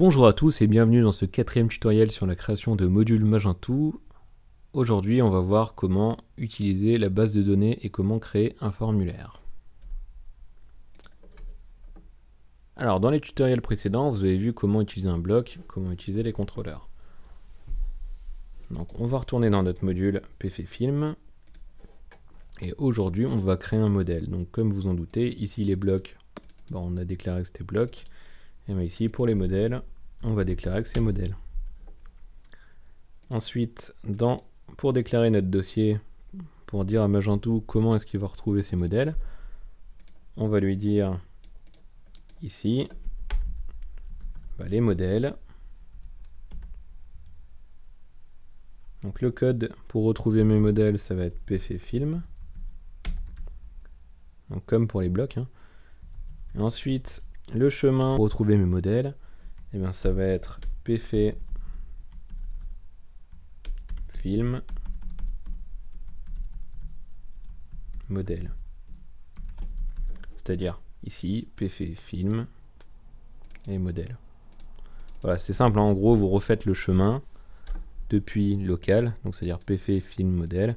Bonjour à tous et bienvenue dans ce quatrième tutoriel sur la création de modules Magento. Aujourd'hui, on va voir comment utiliser la base de données et comment créer un formulaire. Alors, dans les tutoriels précédents, vous avez vu comment utiliser un bloc, comment utiliser les contrôleurs. Donc, on va retourner dans notre module pfFilm. Et aujourd'hui, on va créer un modèle. Donc, comme vous en doutez, ici les blocs, on a déclaré que c'était bloc. Et bien ici, pour les modèles, on va déclarer que c'est modèle. Ensuite, pour déclarer notre dossier, pour dire à Magento comment est-ce qu'il va retrouver ses modèles, on va lui dire ici, les modèles. Donc le code pour retrouver mes modèles, ça va être pfFilm. Donc comme pour les blocs. Et ensuite, le chemin pour retrouver mes modèles, et bien ça va être pfFilm modèle. C'est-à-dire ici, pfFilm et modèle. Voilà, c'est simple, en gros, vous refaites le chemin depuis local, donc c'est-à-dire pfFilm modèle,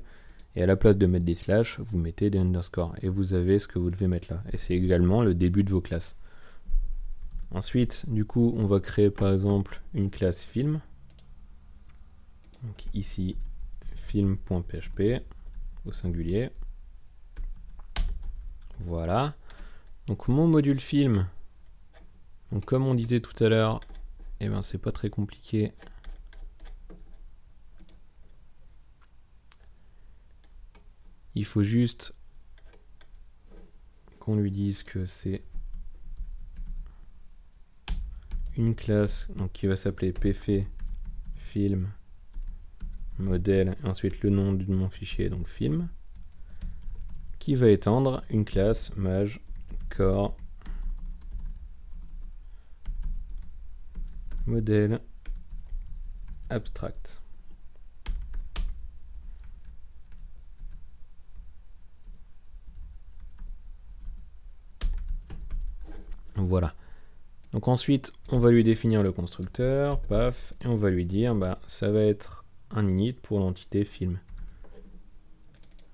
et à la place de mettre des slash, vous mettez des underscores, et vous avez ce que vous devez mettre là. Et c'est également le début de vos classes. Ensuite, du coup, on va créer par exemple une classe film. Donc ici, film.php au singulier. Voilà. Donc mon module film, donc comme on disait tout à l'heure, eh ben c'est pas très compliqué. Il faut juste qu'on lui dise que c'est une classe donc, qui va s'appeler pfFilm modèle, et ensuite le nom de mon fichier, donc film, qui va étendre une classe maj core modèle abstract. Voilà. Donc ensuite, on va lui définir le constructeur, paf, et on va lui dire, ça va être un init pour l'entité film.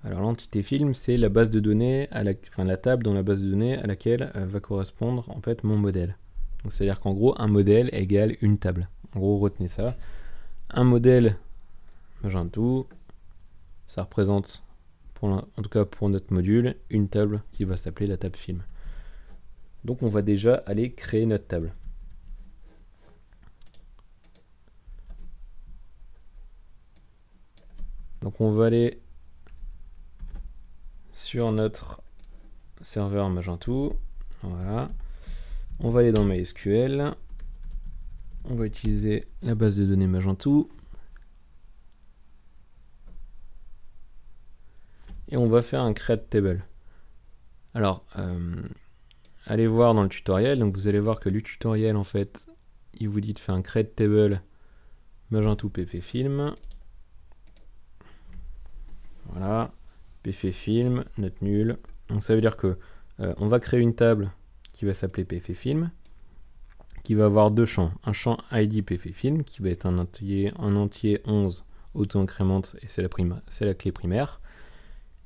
Alors l'entité film, c'est la base de données, la table dans la base de données à laquelle va correspondre en fait mon modèle. Donc c'est-à-dire qu'en gros, un modèle égale une table. En gros, retenez ça. Un modèle Magento, ça représente, en tout cas pour notre module, une table qui va s'appeler la table film. Donc on va déjà aller créer notre table. Donc on va aller sur notre serveur Magento. Voilà. On va aller dans MySQL. On va utiliser la base de données Magento. Et on va faire un create table. Alors, allez voir dans le tutoriel. Donc vous allez voir que le tutoriel, en fait, il vous dit de faire un create table Magento pfFilm. Voilà. pfFilm, note nulle. Donc ça veut dire que on va créer une table qui va s'appeler pfFilm, qui va avoir deux champs. Un champ ID pfFilm, qui va être un entier 11 auto-incrémente, et c'est la clé primaire.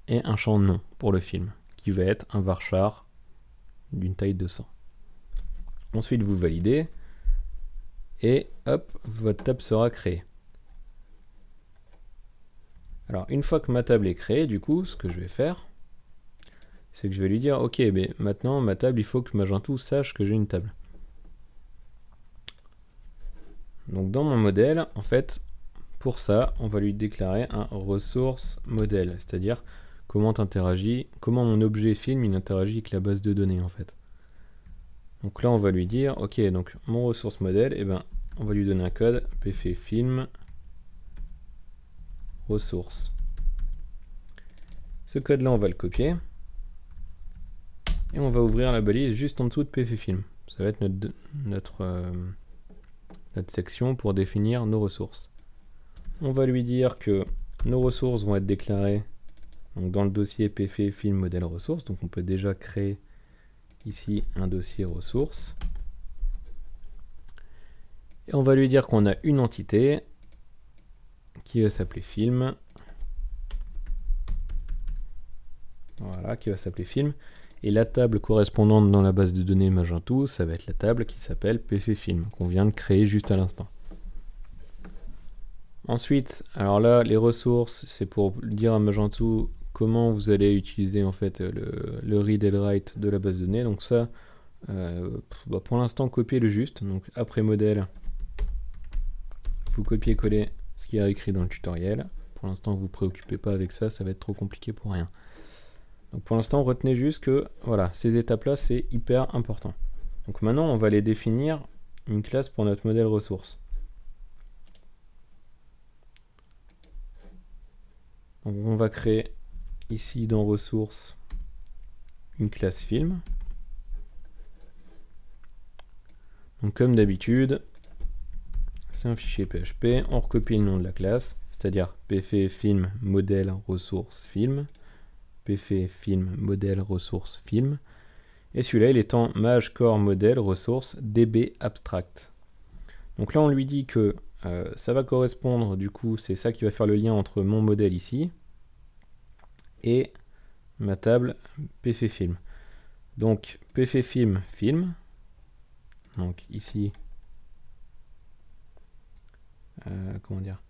Et un champ nom pour le film, qui va être un varchar d'une taille de 100. Ensuite, vous validez, et hop, votre table sera créée. Alors, une fois que ma table est créée, du coup, ce que je vais faire, c'est que je vais lui dire, ok, mais maintenant, ma table, il faut que Magento sache que j'ai une table. Donc, dans mon modèle, en fait, pour ça, on va lui déclarer un ressource modèle, c'est-à-dire comment mon objet film il interagit avec la base de données, en fait. Donc là, on va lui dire, ok, donc mon ressource modèle, on va lui donner un code pfFilm ressource. Ce code-là, on va le copier. Et on va ouvrir la balise juste en dessous de pfFilm. Ça va être notre section pour définir nos ressources. On va lui dire que nos ressources vont être déclarées donc dans le dossier pfFilm modèle ressources. Donc on peut déjà créer ici un dossier ressources. Et on va lui dire qu'on a une entité qui va s'appeler film. Voilà, qui va s'appeler film. Et la table correspondante dans la base de données Magento, ça va être la table qui s'appelle pfFilm, qu'on vient de créer juste à l'instant. Ensuite, alors là, les ressources, c'est pour dire à Magento comment vous allez utiliser en fait le read et le write de la base de données. Donc ça, pour l'instant, copiez le juste. Donc après modèle, vous copiez-collez ce qui est écrit dans le tutoriel. Pour l'instant, vous ne vous préoccupez pas avec ça, ça va être trop compliqué pour rien. Donc pour l'instant, retenez juste que voilà, ces étapes-là, c'est hyper important. Donc maintenant, on va aller définir une classe pour notre modèle ressource. Donc on va créer ici dans ressources une classe film. Donc comme d'habitude, c'est un fichier PHP, on recopie le nom de la classe, c'est-à-dire pfFilm modèle ressource film. pfFilm modèle ressource film, et celui-là il est en maj core modèle ressource db abstract. Donc là on lui dit que ça va correspondre, du coup c'est ça qui va faire le lien entre mon modèle ici et ma table pfFilm. Donc pfFilm film, donc ici comment dire,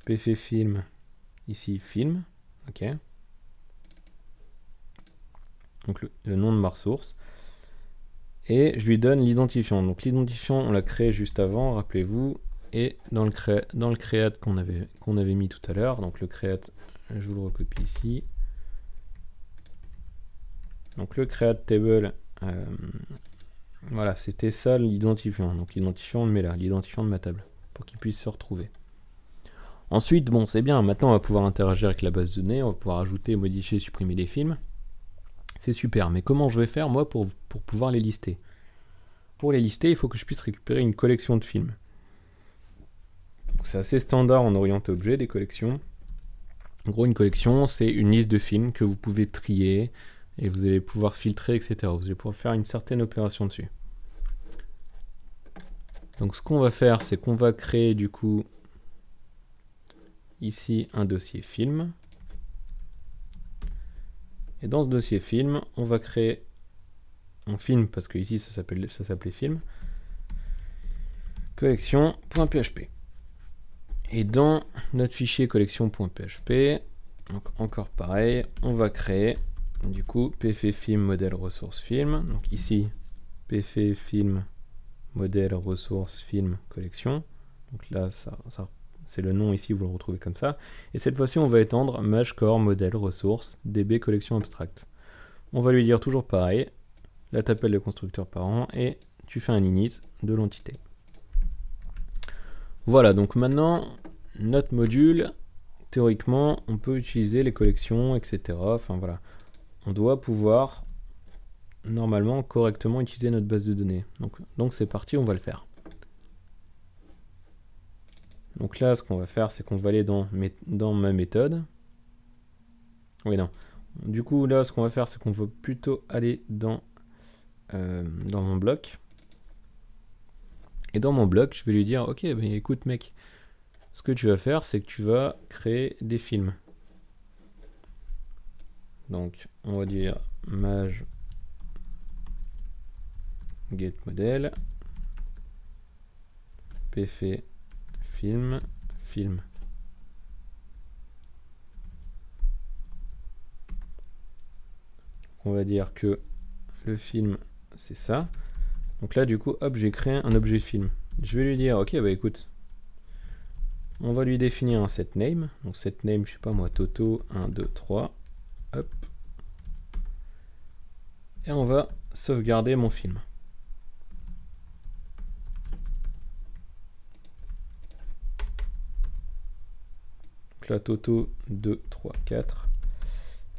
pfFilm ici film, ok. Donc le nom de ma ressource, et je lui donne l'identifiant. Donc l'identifiant on l'a créé juste avant, rappelez-vous, et dans le create qu'on avait mis tout à l'heure, donc le create, je vous le recopie ici. Donc le create table, voilà, c'était ça l'identifiant. Donc l'identifiant on le met là, l'identifiant de ma table, pour qu'il puisse se retrouver. Ensuite, bon c'est bien, maintenant on va pouvoir interagir avec la base de données, on va pouvoir ajouter, modifier, supprimer des films. C'est super, mais comment je vais faire moi pour pouvoir les lister? Pour les lister, il faut que je puisse récupérer une collection de films. C'est assez standard en orienté objet, des collections. En gros, une collection, c'est une liste de films que vous pouvez trier, et vous allez pouvoir filtrer, etc. Vous allez pouvoir faire une certaine opération dessus. Donc ce qu'on va faire, c'est qu'on va créer du coup, ici, un dossier film. Et dans ce dossier film, on va créer un film, parce que ici ça s'appelait film, collection.php. Et dans notre fichier collection.php, donc encore pareil, on va créer du coup pfFilm modèle ressource film. Donc ici, pfFilm modèle ressource film collection. Donc là, c'est le nom ici, vous le retrouvez comme ça. Et cette fois-ci, on va étendre maj core modèle ressource db collection abstract. On va lui dire toujours pareil, là t'appelles le constructeur parent et tu fais un init de l'entité. Voilà, donc maintenant, notre module, théoriquement, on peut utiliser les collections, etc. Enfin voilà, on doit pouvoir normalement correctement utiliser notre base de données. Donc c'est parti, on va le faire. Donc là, ce qu'on va faire, c'est qu'on va aller dans ma méthode. Oui, non. Du coup, là, ce qu'on va faire, c'est qu'on va plutôt aller dans mon bloc. Et dans mon bloc, je vais lui dire, ok, ben, écoute mec, ce que tu vas faire, c'est que tu vas créer des films. Donc, on va dire maj get model pfFilm film. On va dire que le film, c'est ça. Donc là, du coup, hop, j'ai créé un objet film. Je vais lui dire, ok, bah écoute, on va lui définir un setName. Donc setName, je sais pas moi, Toto 1, 2, 3. Hop. Et on va sauvegarder mon film. Donc là, Toto 2, 3, 4.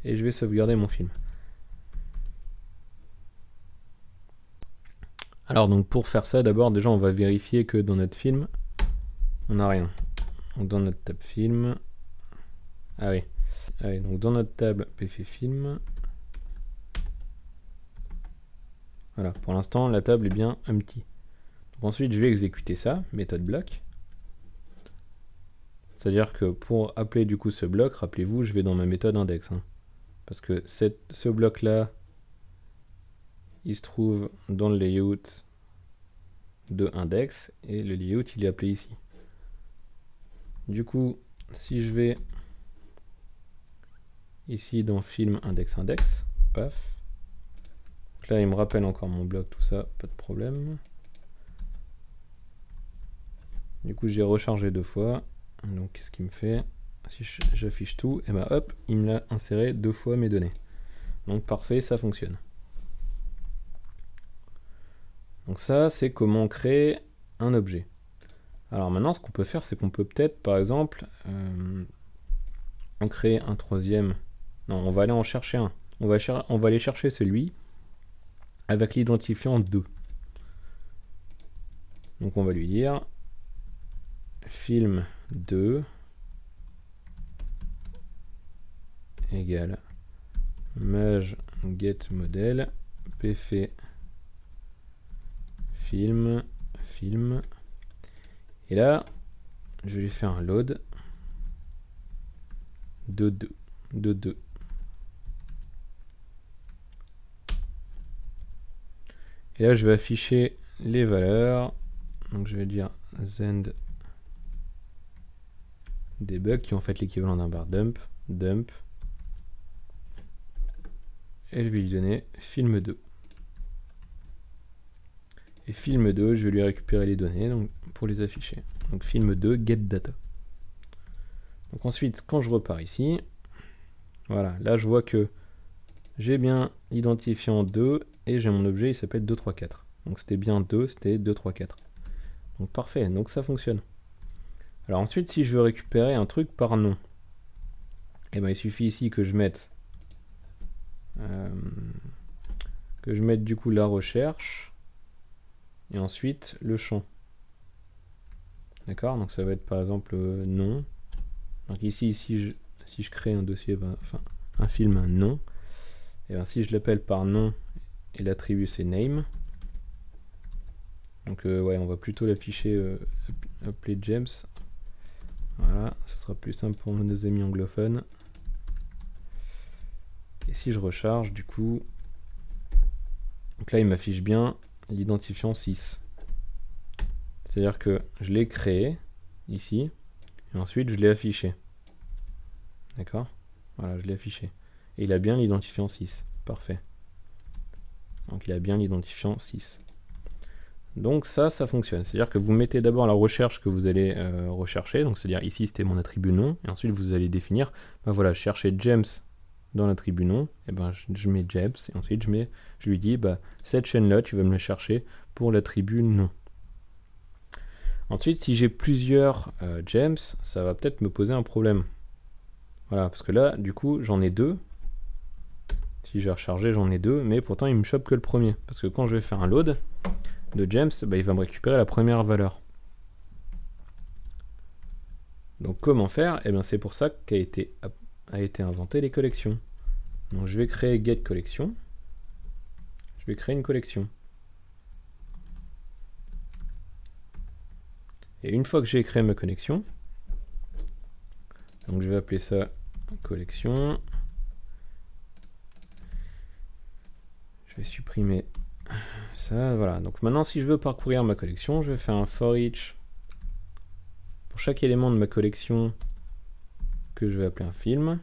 Et je vais sauvegarder mon film. Alors donc pour faire ça, d'abord déjà on va vérifier que dans notre film, on n'a rien. Donc dans notre table film, ah oui, donc dans notre table pfFilm, voilà, pour l'instant la table est bien empty. Donc ensuite, je vais exécuter ça, méthode bloc. C'est-à-dire que pour appeler du coup ce bloc, rappelez-vous, je vais dans ma méthode index. Hein, parce que ce bloc-là, il se trouve dans le layout de index, et le layout, il est appelé ici. Du coup, si je vais ici dans film index, paf. Donc là, il me rappelle encore mon bloc, tout ça, pas de problème. Du coup, j'ai rechargé 2 fois. Donc, qu'est-ce qu'il me fait? Si j'affiche tout, et ben hop, il me l'a inséré 2 fois mes données. Donc, parfait, ça fonctionne. Donc ça, c'est comment créer un objet. Alors maintenant, ce qu'on peut faire, c'est qu'on peut peut-être, par exemple, en créer un troisième. Non, on va aller en chercher un. On va aller chercher celui avec l'identifiant 2. Donc on va lui dire film 2 égale maj get model pf film. Et là, je vais lui faire un load de 2. Et là, je vais afficher les valeurs. Donc, je vais dire zend debug, qui est en fait l'équivalent d'un bar dump. Et je vais lui donner film 2. Et film 2, je vais lui récupérer les données donc, pour les afficher. Donc film 2, get data. Donc ensuite, quand je repars ici, voilà, là je vois que j'ai bien l'identifiant 2 et j'ai mon objet, il s'appelle 234. Donc c'était bien 2, c'était 234. Donc parfait, donc ça fonctionne. Alors ensuite, si je veux récupérer un truc par nom, eh ben, il suffit ici que je mette du coup la recherche. Et ensuite, le champ. D'accord? Donc ça va être par exemple nom. Donc ici si je crée un dossier, enfin un film, un nom, et bien si je l'appelle par nom et l'attribut c'est name, donc ouais, on va plutôt l'afficher appeler James. Voilà, ce sera plus simple pour nos amis anglophones. Et si je recharge, du coup, donc là il m'affiche bien l'identifiant 6. C'est-à-dire que je l'ai créé ici, et ensuite je l'ai affiché. D'accord? Voilà, je l'ai affiché. Et il a bien l'identifiant 6. Parfait. Donc il a bien l'identifiant 6. Donc ça fonctionne. C'est-à-dire que vous mettez d'abord la recherche que vous allez rechercher. Donc c'est-à-dire ici c'était mon attribut nom, et ensuite vous allez définir, ben voilà, chercher James dans l'attribut nom, et ben je mets James, et ensuite je lui dis, bah, cette chaîne-là, tu vas me la chercher pour l'attribut nom. Ensuite, si j'ai plusieurs James, ça va peut-être me poser un problème. Voilà, parce que là, du coup, j'en ai 2. Si j'ai rechargé, j'en ai 2, mais pourtant, il me chope que le premier. Parce que quand je vais faire un load de James, bah, il va me récupérer la première valeur. Donc, comment faire? Eh bien, c'est pour ça qu'a été inventé les collections. Donc, je vais créer get collection. Je vais créer une collection. Et une fois que j'ai créé ma collection, donc je vais appeler ça collection. Je vais supprimer ça, voilà. Donc maintenant, si je veux parcourir ma collection, je vais faire un for each pour chaque élément de ma collection que je vais appeler un film.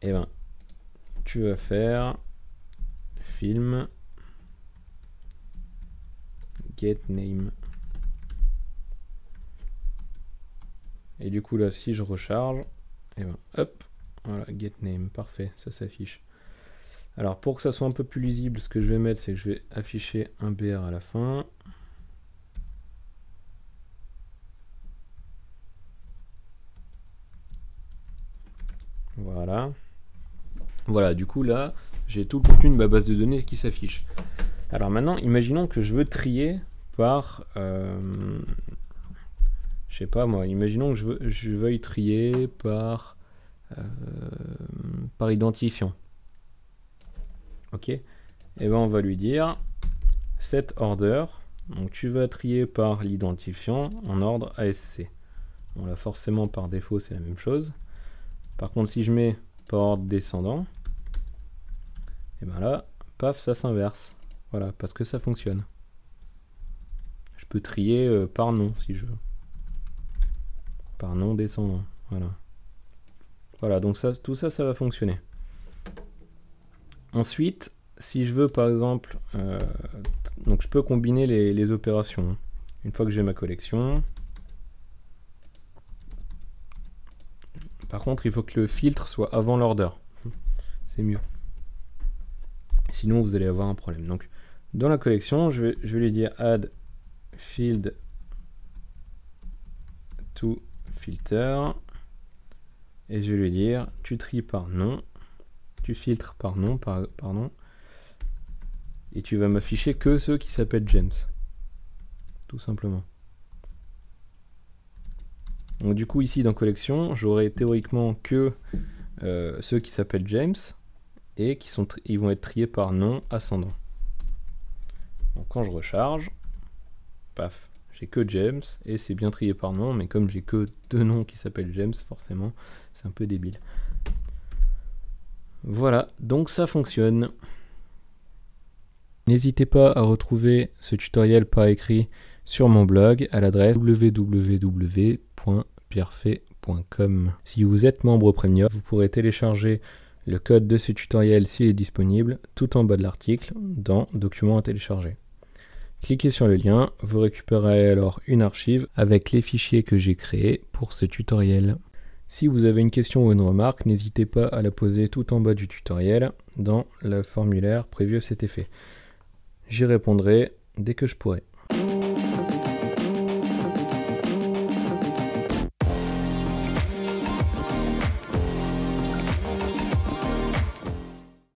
Et ben, tu vas faire film get name. Et du coup là, si je recharge, et ben hop, voilà, get name, parfait, ça s'affiche. Alors pour que ça soit un peu plus lisible, ce que je vais mettre, c'est que je vais afficher un BR à la fin. Voilà. Voilà, du coup là, j'ai tout le contenu de ma base de données qui s'affiche. Alors maintenant, imaginons que je veux trier par... je sais pas moi, imaginons que je veuille trier par par identifiant. Ok, et ben on va lui dire set order. Donc tu vas trier par l'identifiant en ordre ASC. Bon là forcément par défaut c'est la même chose. Par contre si je mets par ordre descendant, et ben là, paf, ça s'inverse. Voilà, parce que ça fonctionne. Je peux trier par nom si je veux. Par nom descendant. Voilà. Voilà, donc ça, tout ça, ça va fonctionner. Ensuite, si je veux par exemple, donc je peux combiner les opérations. Une fois que j'ai ma collection. Par contre, il faut que le filtre soit avant l'order. C'est mieux. Sinon, vous allez avoir un problème. Donc, dans la collection, je vais lui dire add field to filter. Et je vais lui dire, tu tries par nom, tu filtres par nom, pardon. Et tu vas m'afficher que ceux qui s'appellent James. Tout simplement. Donc du coup, ici, dans collection, j'aurai théoriquement que ceux qui s'appellent James. Et ils vont être triés par nom ascendant. Donc quand je recharge, paf, j'ai que James et c'est bien trié par nom, mais comme j'ai que 2 noms qui s'appellent James, forcément, c'est un peu débile. Voilà, donc ça fonctionne. N'hésitez pas à retrouver ce tutoriel par écrit sur mon blog à l'adresse www.pierrefait.com. Si vous êtes membre Premium, vous pourrez télécharger le code de ce tutoriel s'il est disponible tout en bas de l'article dans Documents à télécharger. Cliquez sur le lien, vous récupérerez alors une archive avec les fichiers que j'ai créés pour ce tutoriel. Si vous avez une question ou une remarque, n'hésitez pas à la poser tout en bas du tutoriel dans le formulaire prévu à cet effet. J'y répondrai dès que je pourrai.